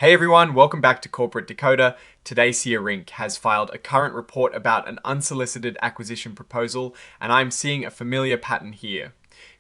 Hey everyone, welcome back to Corporate Decoder. Today Seer Inc. has filed a current report about an unsolicited acquisition proposal, and I'm seeing a familiar pattern here.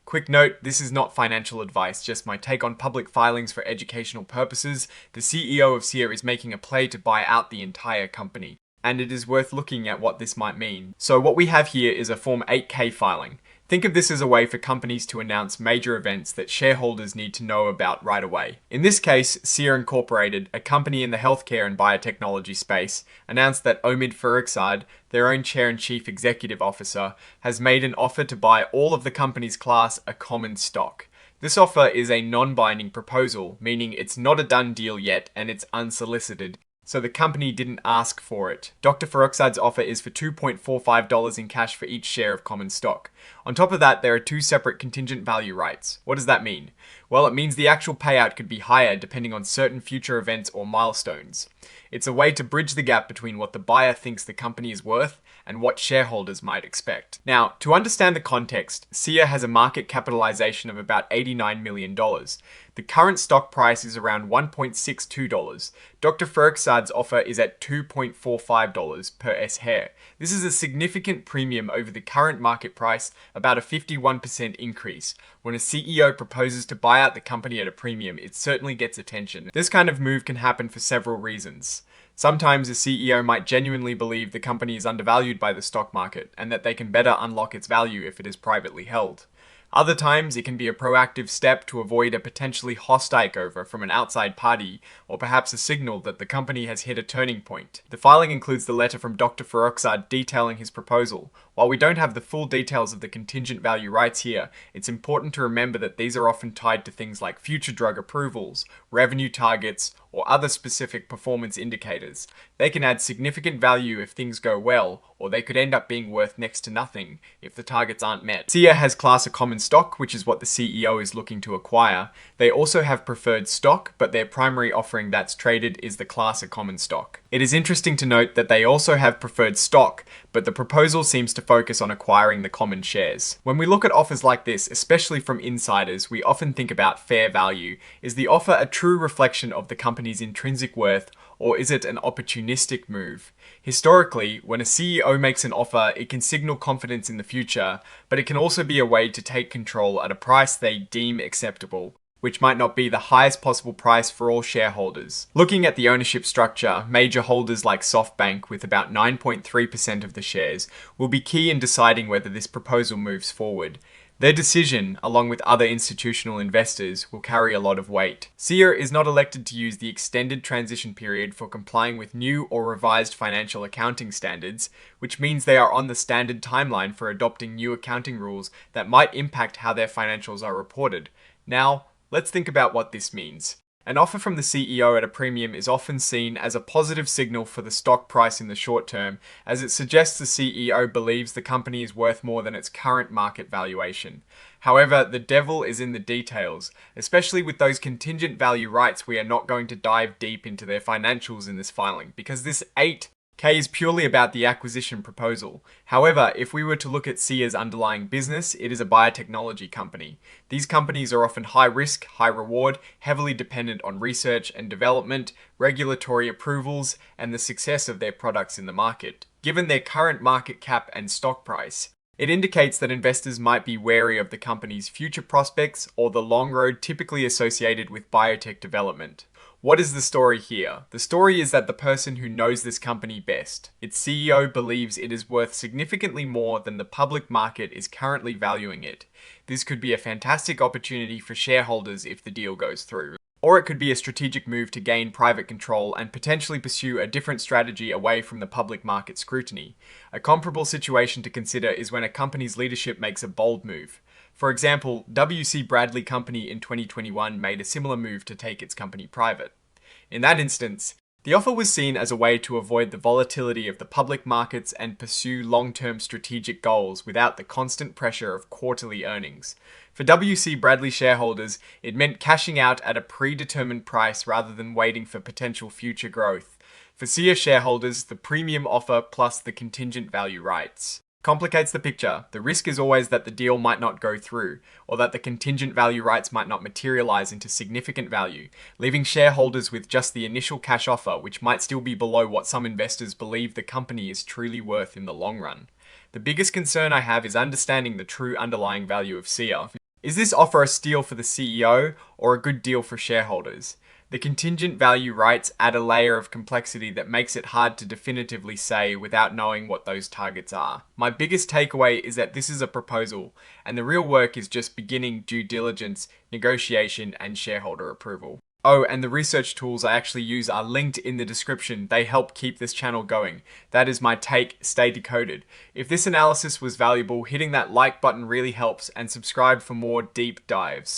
Quick note, this is not financial advice, just my take on public filings for educational purposes. The CEO of Seer is making a play to buy out the entire company, and it is worth looking at what this might mean. So what we have here is a Form 8K filing. Think of this as a way for companies to announce major events that shareholders need to know about right away. In this case, Seer Incorporated, a company in the healthcare and biotechnology space, announced that Omid Farokhzad, their own chair and chief executive officer, has made an offer to buy all of the company's class of common stock. This offer is a non-binding proposal, meaning it's not a done deal yet and it's unsolicited. So the company didn't ask for it. Dr. Farokhzad's offer is for $2.45 in cash for each share of common stock. On top of that, there are two separate contingent value rights. What does that mean? Well, it means the actual payout could be higher depending on certain future events or milestones. It's a way to bridge the gap between what the buyer thinks the company is worth and what shareholders might expect. Now, to understand the context, Seer has a market capitalization of about $89 million. The current stock price is around $1.62. Dr. Farokhzad's offer is at $2.45 per S-share. This is a significant premium over the current market price, about a 51% increase. When a CEO proposes to buy out the company at a premium, it certainly gets attention. This kind of move can happen for several reasons. Sometimes a CEO might genuinely believe the company is undervalued by the stock market and that they can better unlock its value if it is privately held. Other times, it can be a proactive step to avoid a potentially hostile takeover from an outside party, or perhaps a signal that the company has hit a turning point. The filing includes the letter from Dr. Farokhzad detailing his proposal. While we don't have the full details of the contingent value rights here, it's important to remember that these are often tied to things like future drug approvals, revenue targets, or other specific performance indicators. They can add significant value if things go well, or they could end up being worth next to nothing if the targets aren't met. Seer has class of common stock, which is what the CEO is looking to acquire. They also have preferred stock, but their primary offering that's traded is the class of common stock. It is interesting to note that they also have preferred stock, but the proposal seems to focus on acquiring the common shares. When we look at offers like this, especially from insiders, we often think about fair value. Is the offer a true reflection of the company's intrinsic worth, or is it an opportunistic move? Historically, when a CEO makes an offer, it can signal confidence in the future, but it can also be a way to take control at a price they deem acceptable, which might not be the highest possible price for all shareholders. Looking at the ownership structure, major holders like SoftBank, with about 9.3% of the shares, will be key in deciding whether this proposal moves forward. Their decision, along with other institutional investors, will carry a lot of weight. Seer is not elected to use the extended transition period for complying with new or revised financial accounting standards, which means they are on the standard timeline for adopting new accounting rules that might impact how their financials are reported. Now, let's think about what this means. An offer from the CEO at a premium is often seen as a positive signal for the stock price in the short term, as it suggests the CEO believes the company is worth more than its current market valuation. However, the devil is in the details. Especially with those contingent value rights, we are not going to dive deep into their financials in this filing, because this 8K is purely about the acquisition proposal. However, if we were to look at Seer's underlying business, it is a biotechnology company. These companies are often high risk, high reward, heavily dependent on research and development, regulatory approvals, and the success of their products in the market. Given their current market cap and stock price, it indicates that investors might be wary of the company's future prospects or the long road typically associated with biotech development. What is the story here? The story is that the person who knows this company best, its CEO, believes it is worth significantly more than the public market is currently valuing it. This could be a fantastic opportunity for shareholders if the deal goes through. Or it could be a strategic move to gain private control and potentially pursue a different strategy away from the public market scrutiny. A comparable situation to consider is when a company's leadership makes a bold move. For example, W.C. Bradley Company in 2021 made a similar move to take its company private. In that instance, the offer was seen as a way to avoid the volatility of the public markets and pursue long-term strategic goals without the constant pressure of quarterly earnings. For W.C. Bradley shareholders, it meant cashing out at a predetermined price rather than waiting for potential future growth. For Seer shareholders, the premium offer plus the contingent value rights. complicates the picture. The risk is always that the deal might not go through, or that the contingent value rights might not materialize into significant value, leaving shareholders with just the initial cash offer, which might still be below what some investors believe the company is truly worth in the long run. The biggest concern I have is understanding the true underlying value of Seer. Is this offer a steal for the CEO or a good deal for shareholders? The contingent value rights add a layer of complexity that makes it hard to definitively say without knowing what those targets are. My biggest takeaway is that this is a proposal, and the real work is just beginning due diligence, negotiation, and shareholder approval. Oh, and the research tools I actually use are linked in the description. They help keep this channel going. That is my take. Stay decoded. If this analysis was valuable, hitting that like button really helps, and subscribe for more deep dives.